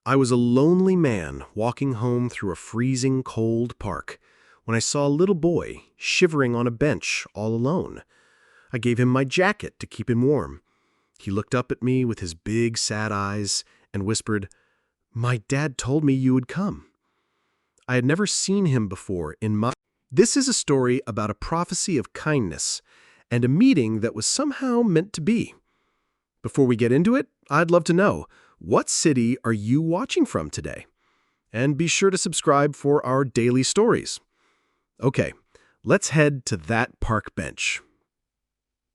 I was a lonely man walking home through a freezing cold park when I saw a little boy shivering on a bench all alone. I gave him my jacket to keep him warm. He looked up at me with his big, sad eyes and whispered, "My dad told me you would come." I had never seen him before in my... This is a story about a prophecy of kindness and a meeting that was somehow meant to be. Before we get into it, I'd love to know, what city are you watching from today? And be sure to subscribe for our daily stories. Okay, let's head to that park bench.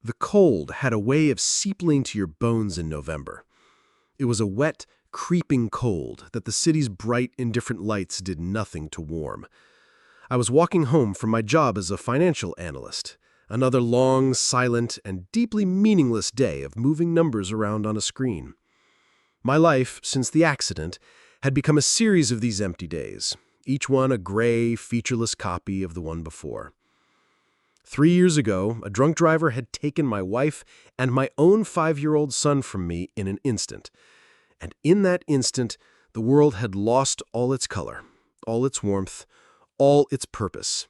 The cold had a way of seeping to your bones in November. It was a wet, creeping cold that the city's bright, indifferent lights did nothing to warm. I was walking home from my job as a financial analyst, another long, silent, and deeply meaningless day of moving numbers around on a screen. My life, since the accident, had become a series of these empty days, each one a gray, featureless copy of the one before. 3 years ago, a drunk driver had taken my wife and my own 5-year-old son from me in an instant. And in that instant, the world had lost all its color, all its warmth, all its purpose.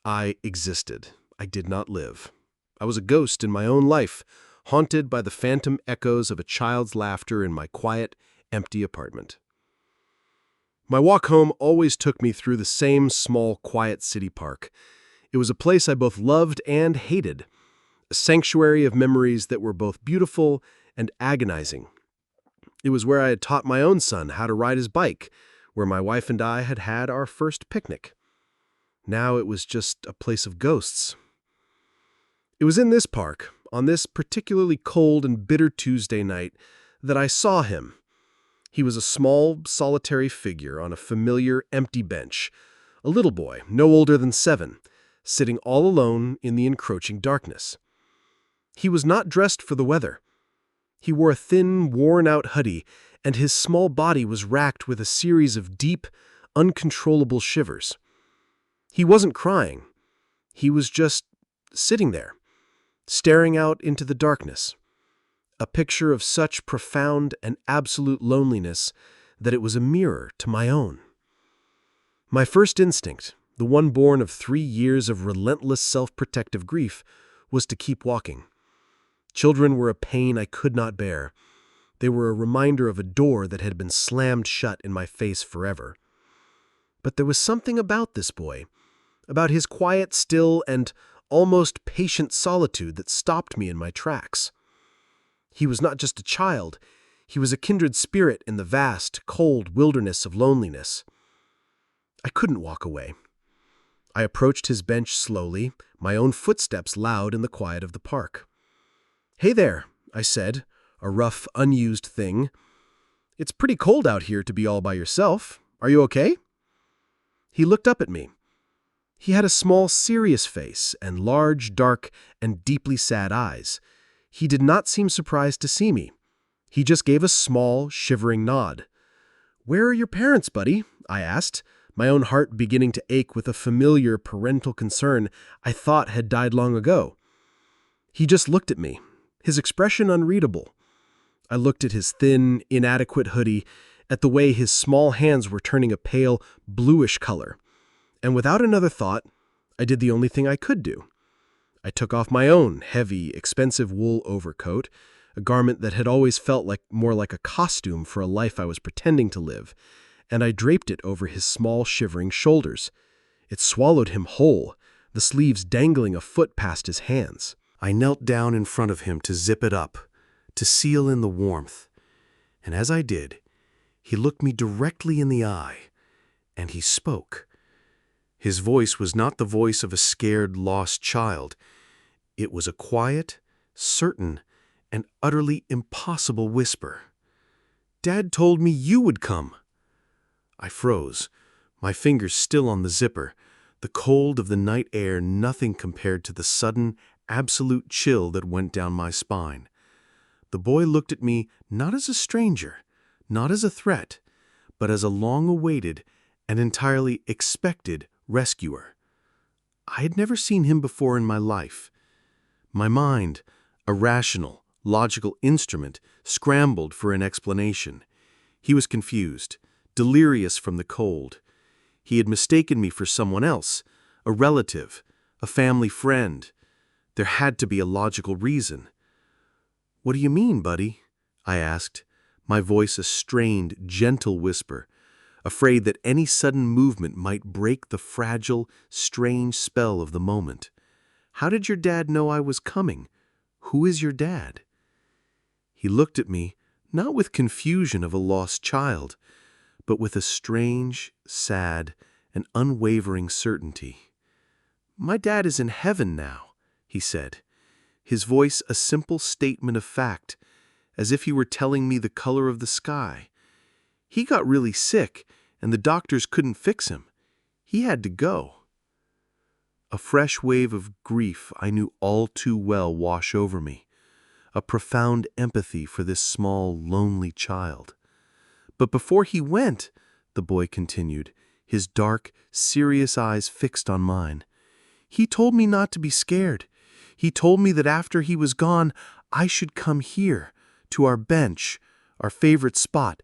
I existed. I did not live. I was a ghost in my own life, haunted by the phantom echoes of a child's laughter in my quiet, empty apartment. My walk home always took me through the same small, quiet city park. It was a place I both loved and hated, a sanctuary of memories that were both beautiful and agonizing. It was where I had taught my own son how to ride his bike, where my wife and I had had our first picnic. Now it was just a place of ghosts. It was in this park, on this particularly cold and bitter Tuesday night, that I saw him. He was a small, solitary figure on a familiar, empty bench, a little boy, no older than 7, sitting all alone in the encroaching darkness. He was not dressed for the weather. He wore a thin, worn-out hoodie, and his small body was racked with a series of deep, uncontrollable shivers. He wasn't crying. He was just sitting there, staring out into the darkness, a picture of such profound and absolute loneliness that it was a mirror to my own. My first instinct, the one born of 3 years of relentless self-protective grief, was to keep walking. Children were a pain I could not bear. They were a reminder of a door that had been slammed shut in my face forever. But there was something about this boy, about his quiet, still, and almost patient solitude that stopped me in my tracks. He was not just a child. He was a kindred spirit in the vast, cold wilderness of loneliness. I couldn't walk away. I approached his bench slowly, my own footsteps loud in the quiet of the park. "Hey there," I said, a rough, unused thing. "It's pretty cold out here to be all by yourself. Are you okay?" He looked up at me. He had a small, serious face and large, dark, and deeply sad eyes. He did not seem surprised to see me. He just gave a small, shivering nod. "Where are your parents, buddy?" I asked, my own heart beginning to ache with a familiar parental concern I thought had died long ago. He just looked at me, his expression unreadable. I looked at his thin, inadequate hoodie, at the way his small hands were turning a pale, bluish color. And without another thought, I did the only thing I could do. I took off my own heavy, expensive wool overcoat, a garment that had always felt more like a costume for a life I was pretending to live, and I draped it over his small, shivering shoulders. It swallowed him whole, the sleeves dangling a foot past his hands. I knelt down in front of him to zip it up, to seal in the warmth. And as I did, he looked me directly in the eye, and he spoke. His voice was not the voice of a scared, lost child. It was a quiet, certain, and utterly impossible whisper. "Dad told me you would come." I froze, my fingers still on the zipper, the cold of the night air nothing compared to the sudden, absolute chill that went down my spine. The boy looked at me not as a stranger, not as a threat, but as a long-awaited and entirely expected rescuer. I had never seen him before in my life. My mind, a rational, logical instrument, scrambled for an explanation. He was confused, delirious from the cold. He had mistaken me for someone else, a relative, a family friend. There had to be a logical reason. "What do you mean, buddy?" I asked, my voice a strained, gentle whisper, afraid that any sudden movement might break the fragile, strange spell of the moment. "How did your dad know I was coming? Who is your dad?" He looked at me, not with confusion of a lost child, but with a strange, sad, and unwavering certainty. "My dad is in heaven now," he said, his voice a simple statement of fact, as if he were telling me the color of the sky. "He got really sick, and the doctors couldn't fix him. He had to go." A fresh wave of grief I knew all too well wash over me, a profound empathy for this small, lonely child. "But before he went," the boy continued, his dark, serious eyes fixed on mine, "he told me not to be scared. He told me that after he was gone, I should come here, to our bench, our favorite spot,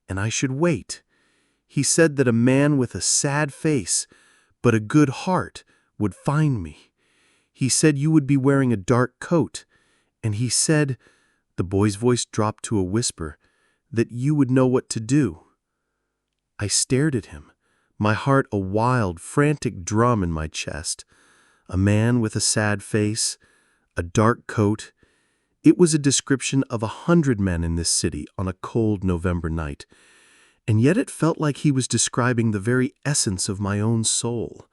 and I should wait. He said that a man with a sad face, but a good heart, would find me. He said you would be wearing a dark coat, and he said," the boy's voice dropped to a whisper, "that you would know what to do." I stared at him, my heart a wild, frantic drum in my chest. A man with a sad face, a dark coat. It was a description of 100 men in this city on a cold November night, and yet it felt like he was describing the very essence of my own soul.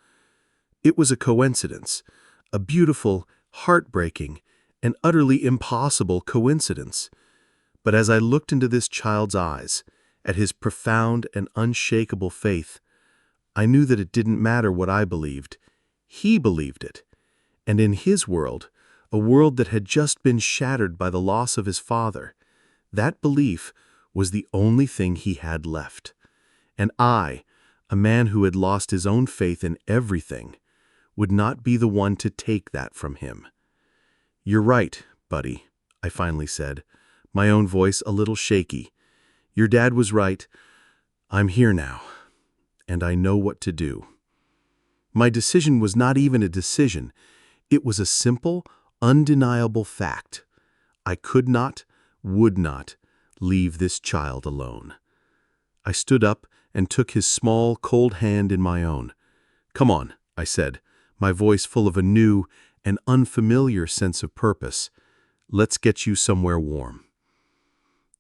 It was a coincidence, a beautiful, heartbreaking, and utterly impossible coincidence. But as I looked into this child's eyes, at his profound and unshakable faith, I knew that it didn't matter what I believed. He believed it. And in his world, a world that had just been shattered by the loss of his father, that belief was the only thing he had left. And I, a man who had lost his own faith in everything, would not be the one to take that from him. "You're right, buddy," I finally said, my own voice a little shaky. "Your dad was right. I'm here now, and I know what to do." My decision was not even a decision. It was a simple, undeniable fact. I could not, would not, leave this child alone. I stood up and took his small, cold hand in my own. "Come on," I said, my voice full of a new and unfamiliar sense of purpose. "Let's get you somewhere warm."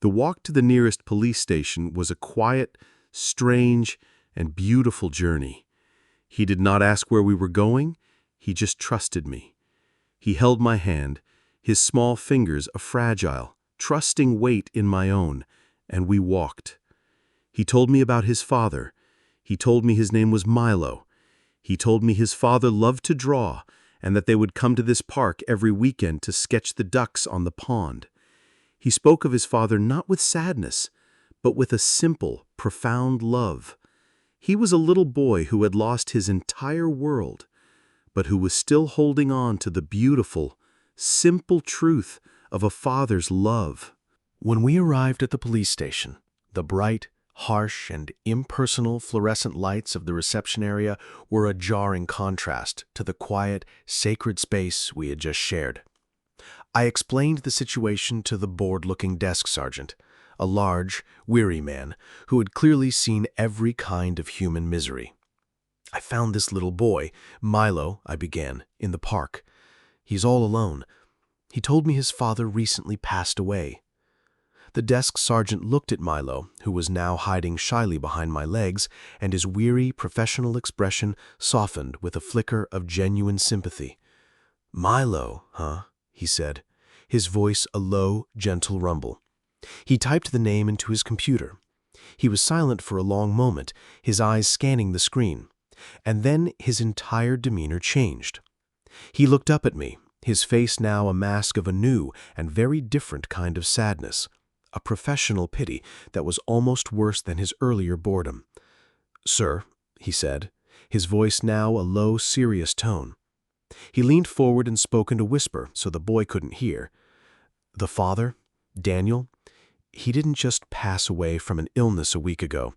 The walk to the nearest police station was a quiet, strange, and beautiful journey. He did not ask where we were going. He just trusted me. He held my hand, his small fingers a fragile, trusting weight in my own, and we walked. He told me about his father. He told me his name was Milo. He told me his father loved to draw, and that they would come to this park every weekend to sketch the ducks on the pond. He spoke of his father not with sadness, but with a simple, profound love. He was a little boy who had lost his entire world, but who was still holding on to the beautiful, simple truth of a father's love. When we arrived at the police station, the bright, harsh, and impersonal fluorescent lights of the reception area were a jarring contrast to the quiet, sacred space we had just shared. I explained the situation to the bored-looking desk sergeant, a large, weary man who had clearly seen every kind of human misery. "I found this little boy, Milo," I began, "in the park. He's all alone. He told me his father recently passed away." The desk sergeant looked at Milo, who was now hiding shyly behind my legs, and his weary, professional expression softened with a flicker of genuine sympathy. "Milo, huh?" he said, his voice a low, gentle rumble. He typed the name into his computer. He was silent for a long moment, his eyes scanning the screen, and then his entire demeanor changed. He looked up at me, his face now a mask of a new and very different kind of sadness, a professional pity that was almost worse than his earlier boredom. "Sir," he said, his voice now a low, serious tone. He leaned forward and spoke in a whisper so the boy couldn't hear. "The father, Daniel, He didn't just pass away from an illness a week ago.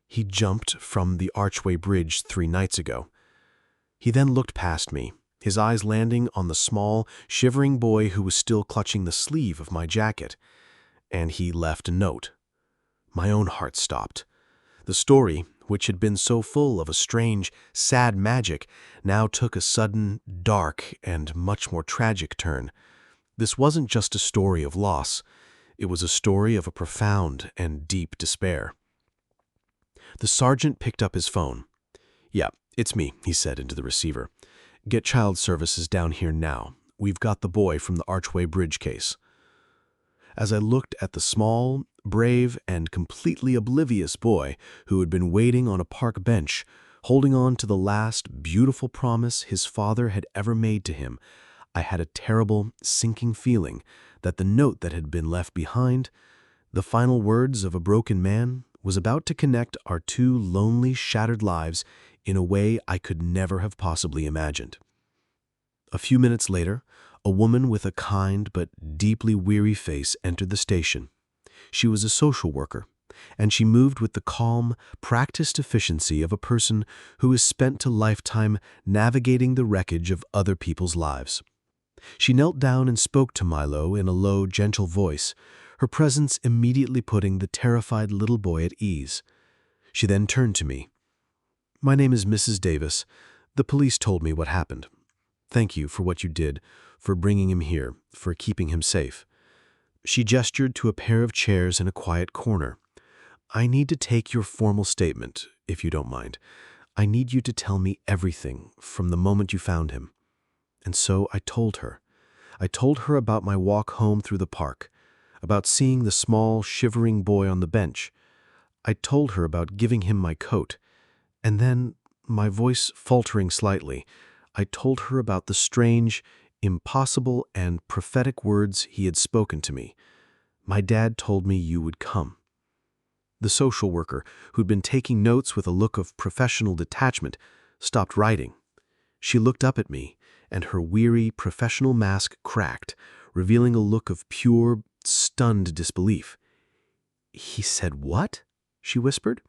He jumped from the archway bridge 3 nights ago. He then looked past me, his eyes landing on the small, shivering boy who was still clutching the sleeve of my jacket. And he left a note. My own heart stopped. The story, which had been so full of a strange, sad magic, now took a sudden, dark, and much more tragic turn. This wasn't just a story of loss. It was a story of a profound and deep despair. The sergeant picked up his phone. "Yeah, it's me," he said into the receiver. "Get child services down here now. We've got the boy from the Archway Bridge case." As I looked at the small, brave, and completely oblivious boy who had been waiting on a park bench, holding on to the last beautiful promise his father had ever made to him, I had a terrible, sinking feeling that the note that had been left behind, the final words of a broken man, was about to connect our 2 lonely, shattered lives in a way I could never have possibly imagined. A few minutes later, a woman with a kind but deeply weary face entered the station. She was a social worker, and she moved with the calm, practiced efficiency of a person who has spent a lifetime navigating the wreckage of other people's lives. She knelt down and spoke to Milo in a low, gentle voice, her presence immediately putting the terrified little boy at ease. She then turned to me. "My name is Mrs. Davis. The police told me what happened. Thank you for what you did, for bringing him here, for keeping him safe." She gestured to a pair of chairs in a quiet corner. "I need to take your formal statement, if you don't mind. I need you to tell me everything from the moment you found him." And so I told her. I told her about my walk home through the park, about seeing the small, shivering boy on the bench. I told her about giving him my coat. And then, my voice faltering slightly, I told her about the strange, impossible, and prophetic words he had spoken to me. "My dad told me you would come." The social worker, who'd been taking notes with a look of professional detachment, stopped writing. She looked up at me, and her weary, professional mask cracked, revealing a look of pure, stunned disbelief. "He said what?" she whispered.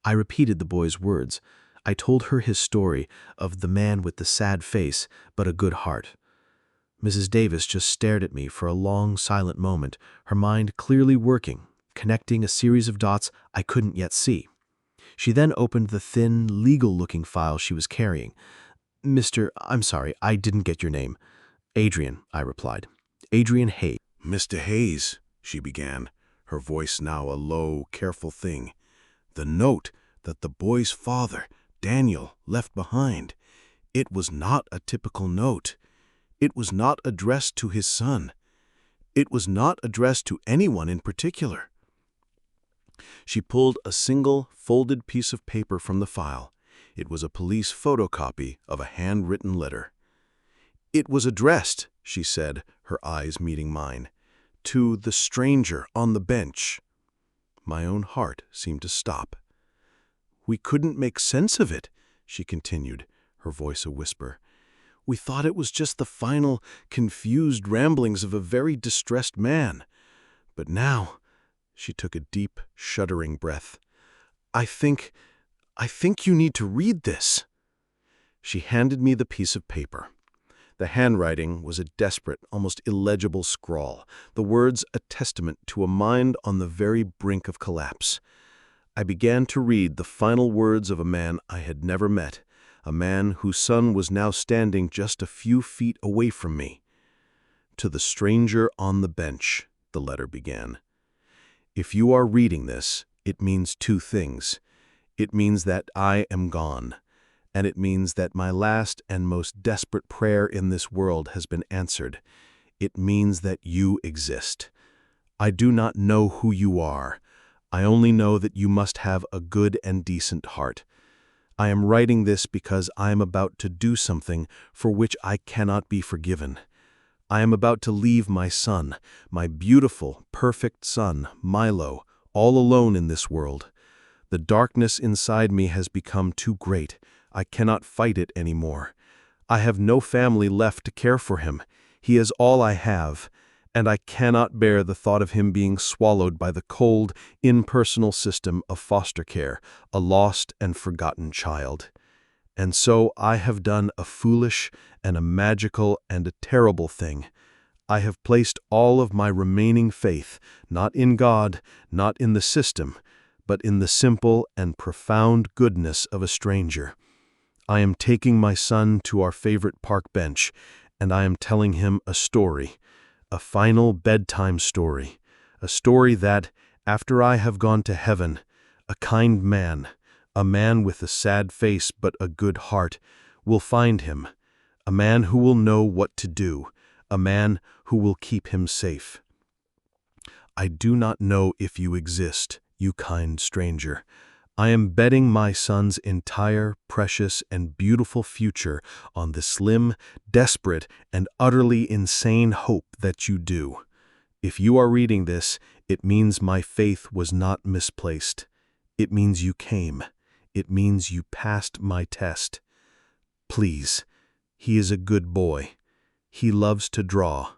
I repeated the boy's words. I told her his story of the man with the sad face, but a good heart. Mrs. Davis just stared at me for a long, silent moment, her mind clearly working, connecting a series of dots I couldn't yet see. She then opened the thin, legal-looking file she was carrying. I'm sorry, I didn't get your name." "Adrian," I replied. "Adrian Hayes." "Mr. Hayes," she began, her voice now a low, careful thing. "The note that the boy's father, Daniel, left behind. It was not a typical note. It was not addressed to his son. It was not addressed to anyone in particular." She pulled a single, folded piece of paper from the file. It was a police photocopy of a handwritten letter. "It was addressed," she said, her eyes meeting mine, "to the stranger on the bench." My own heart seemed to stop. "We couldn't make sense of it," she continued, her voice a whisper. "We thought it was just the final, confused ramblings of a very distressed man. But now," she took a deep, shuddering breath, I think you need to read this." She handed me the piece of paper. The handwriting was a desperate, almost illegible scrawl, the words a testament to a mind on the very brink of collapse. I began to read the final words of a man I had never met, a man whose son was now standing just a few feet away from me. "To the stranger on the bench," the letter began. "If you are reading this, it means 2 things. It means that I am gone, and it means that my last and most desperate prayer in this world has been answered. It means that you exist. I do not know who you are. I only know that you must have a good and decent heart. I am writing this because I am about to do something for which I cannot be forgiven. I am about to leave my son, my beautiful, perfect son, Milo, all alone in this world. The darkness inside me has become too great. I cannot fight it anymore. I have no family left to care for him. He is all I have, and I cannot bear the thought of him being swallowed by the cold, impersonal system of foster care, a lost and forgotten child. And so I have done a foolish and a magical and a terrible thing. I have placed all of my remaining faith, not in God, not in the system, but in the simple and profound goodness of a stranger. I am taking my son to our favorite park bench, and I am telling him a story, a final bedtime story, a story that, after I have gone to heaven, a kind man, a man with a sad face but a good heart, will find him, a man who will know what to do, a man who will keep him safe. I do not know if you exist, you kind stranger. I am betting my son's entire, precious, and beautiful future on the slim, desperate, and utterly insane hope that you do. If you are reading this, it means my faith was not misplaced. It means you came. It means you passed my test. Please, he is a good boy. He loves to draw.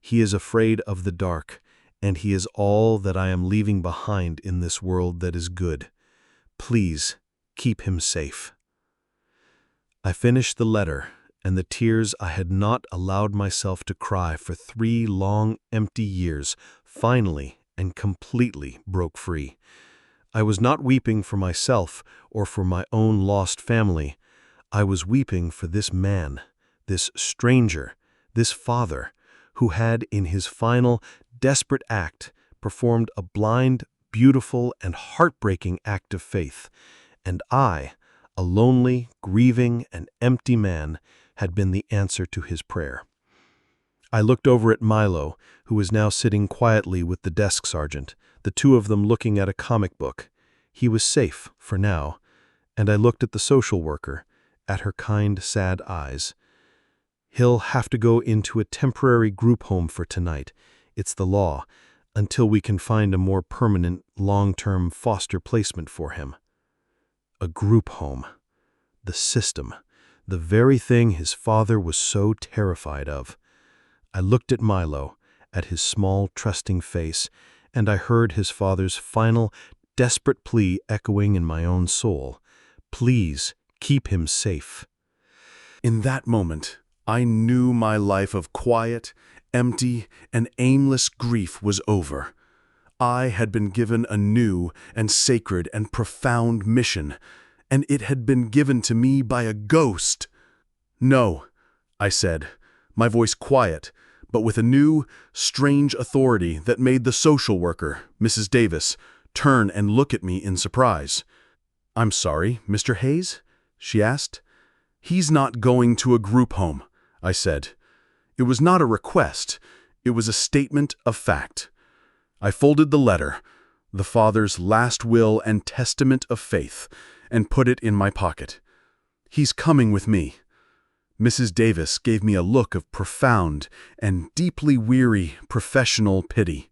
He is afraid of the dark, and he is all that I am leaving behind in this world that is good. Please, keep him safe. I finished the letter, and the tears I had not allowed myself to cry for 3 long, empty years finally and completely broke free. I was not weeping for myself or for my own lost family. I was weeping for this man, this stranger, this father, who had, in his final, desperate act, performed a blind, beautiful, and heartbreaking act of faith, and I, a lonely, grieving, and empty man, had been the answer to his prayer. I looked over at Milo, who was now sitting quietly with the desk sergeant, the two of them looking at a comic book. He was safe, for now, and I looked at the social worker, at her kind, sad eyes. He'll have to go into a temporary group home for tonight. It's the law, until we can find a more permanent, long-term foster placement for him. A group home. The system. The very thing his father was so terrified of. I looked at Milo, at his small, trusting face, and I heard his father's final, desperate plea echoing in my own soul. Please, keep him safe. In that moment, I knew my life of quiet, empty, and aimless grief was over. I had been given a new and sacred and profound mission, and it had been given to me by a ghost. No, I said, my voice quiet, but with a new, strange authority that made the social worker, Mrs. Davis, turn and look at me in surprise. "I'm sorry, Mr. Hayes?" she asked. "He's not going to a group home," I said. It was not a request. It was a statement of fact. I folded the letter, the father's last will and testament of faith, and put it in my pocket. "He's coming with me." Mrs. Davis gave me a look of profound and deeply weary professional pity.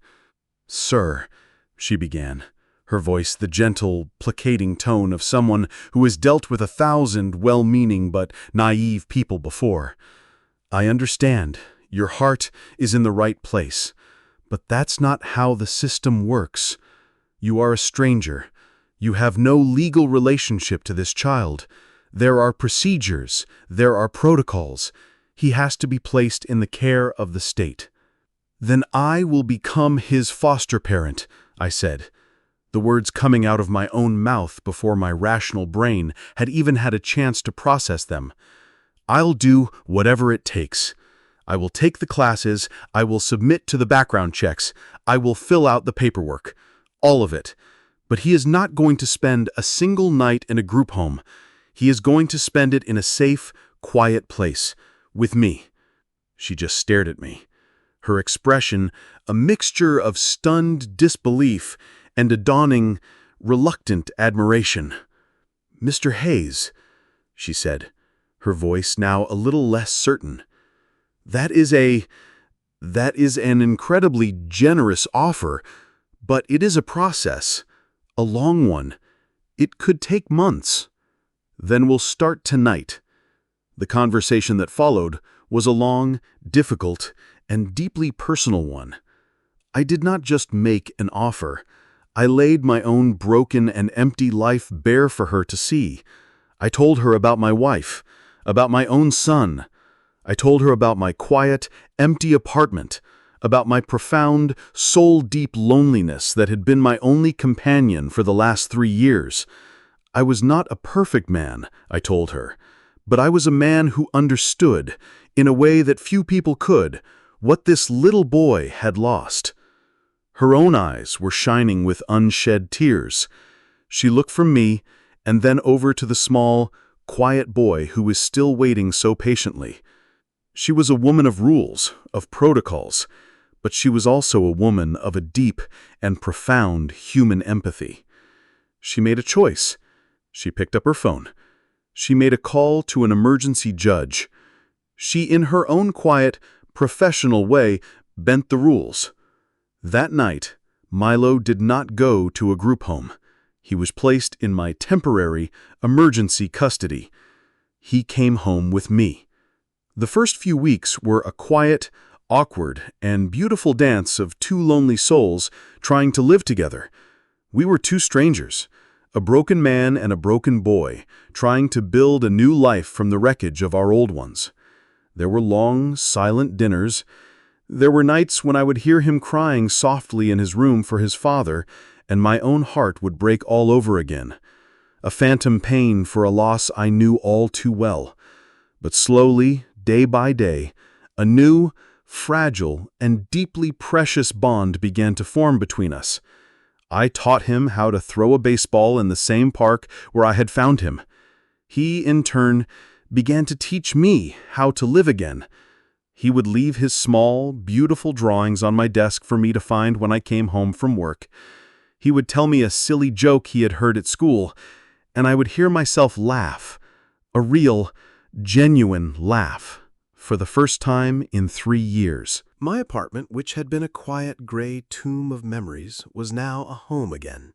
"Sir," she began, her voice the gentle, placating tone of someone who has dealt with 1,000 well-meaning but naive people before. "I understand. Your heart is in the right place. But that's not how the system works. You are a stranger. You have no legal relationship to this child. There are procedures. There are protocols. He has to be placed in the care of the state." "Then I will become his foster parent," I said, the words coming out of my own mouth before my rational brain had even had a chance to process them. "I'll do whatever it takes. I will take the classes, I will submit to the background checks, I will fill out the paperwork. All of it. But he is not going to spend a single night in a group home. He is going to spend it in a safe, quiet place. With me." She just stared at me. Her expression, a mixture of stunned disbelief and a dawning, reluctant admiration. "Mr. Hayes," she said, her voice now a little less certain. That is an incredibly generous offer, but it is a process, a long one. It could take months." "Then we'll start tonight." The conversation that followed was a long, difficult, and deeply personal one. I did not just make an offer. I laid my own broken and empty life bare for her to see. I told her about my wife, about my own son. I told her about my quiet, empty apartment, about my profound, soul-deep loneliness that had been my only companion for the last 3 years. I was not a perfect man, I told her, but I was a man who understood, in a way that few people could, what this little boy had lost. Her own eyes were shining with unshed tears. She looked from me and then over to the small, quiet boy who was still waiting so patiently. She was a woman of rules, of protocols, but she was also a woman of a deep and profound human empathy. She made a choice. She picked up her phone. She made a call to an emergency judge. She, in her own quiet, professional way, bent the rules. That night, Milo did not go to a group home. He was placed in my temporary, emergency custody. He came home with me. The first few weeks were a quiet, awkward, and beautiful dance of two lonely souls trying to live together. We were two strangers, a broken man and a broken boy, trying to build a new life from the wreckage of our old ones. There were long, silent dinners. There were nights when I would hear him crying softly in his room for his father, and my own heart would break all over again. A phantom pain for a loss I knew all too well. But slowly, day by day, a new, fragile, and deeply precious bond began to form between us. I taught him how to throw a baseball in the same park where I had found him. He, in turn, began to teach me how to live again. He would leave his small, beautiful drawings on my desk for me to find when I came home from work. He would tell me a silly joke he had heard at school, and I would hear myself laugh, a real, genuine laugh, for the first time in 3 years. My apartment, which had been a quiet gray tomb of memories, was now a home again.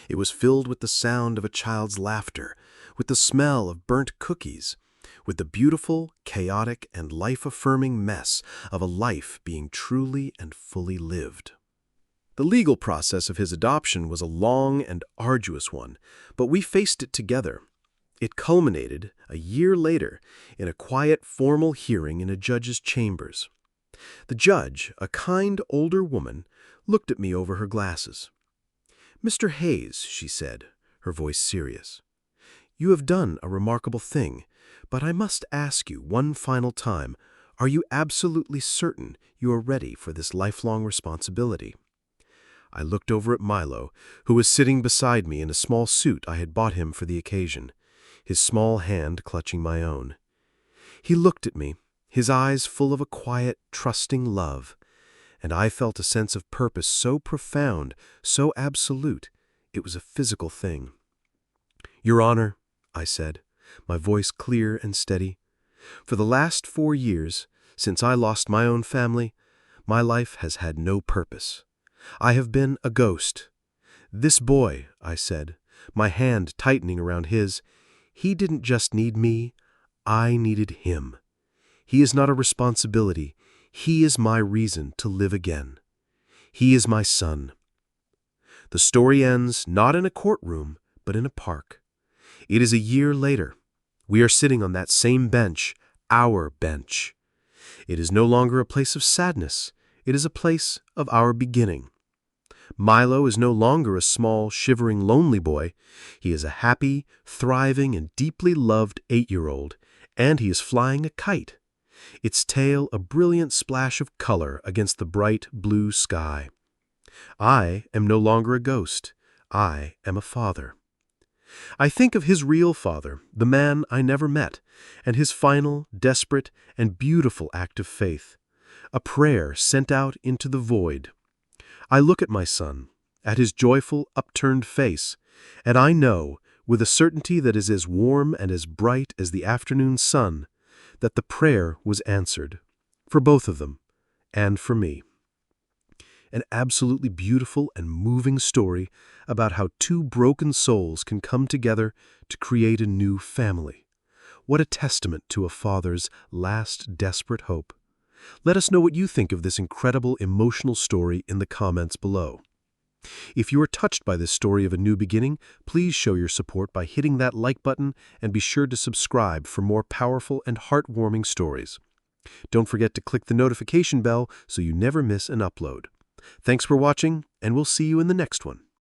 It was filled with the sound of a child's laughter, with the smell of burnt cookies, with the beautiful, chaotic, and life-affirming mess of a life being truly and fully lived. The legal process of his adoption was a long and arduous one, but we faced it together. It culminated, a year later, in a quiet, formal hearing in a judge's chambers. The judge, a kind older woman, looked at me over her glasses. "Mr. Hayes," she said, her voice serious, "you have done a remarkable thing, but I must ask you one final time, are you absolutely certain you are ready for this lifelong responsibility?" I looked over at Milo, who was sitting beside me in a small suit I had bought him for the occasion, his small hand clutching my own. He looked at me, his eyes full of a quiet, trusting love, and I felt a sense of purpose so profound, so absolute, it was a physical thing. "Your Honor," I said, my voice clear and steady, "for the last 4 years, since I lost my own family, my life has had no purpose. I have been a ghost. This boy," I said, my hand tightening around his, "he didn't just need me, I needed him. He is not a responsibility. He is my reason to live again. He is my son." The story ends not in a courtroom, but in a park. It is a year later. We are sitting on that same bench, our bench. It is no longer a place of sadness. It is a place of our beginning. Milo is no longer a small, shivering, lonely boy. He is a happy, thriving, and deeply loved 8-year-old, and he is flying a kite, its tail a brilliant splash of color against the bright blue sky. I am no longer a ghost. I am a father. I think of his real father, the man I never met, and his final, desperate, and beautiful act of faith, a prayer sent out into the void. I look at my son, at his joyful, upturned face, and I know, with a certainty that is as warm and as bright as the afternoon sun, that the prayer was answered, for both of them, and for me. An absolutely beautiful and moving story about how two broken souls can come together to create a new family. What a testament to a father's last desperate hope. Let us know what you think of this incredible emotional story in the comments below. If you are touched by this story of a new beginning, please show your support by hitting that like button and be sure to subscribe for more powerful and heartwarming stories. Don't forget to click the notification bell so you never miss an upload. Thanks for watching, and we'll see you in the next one.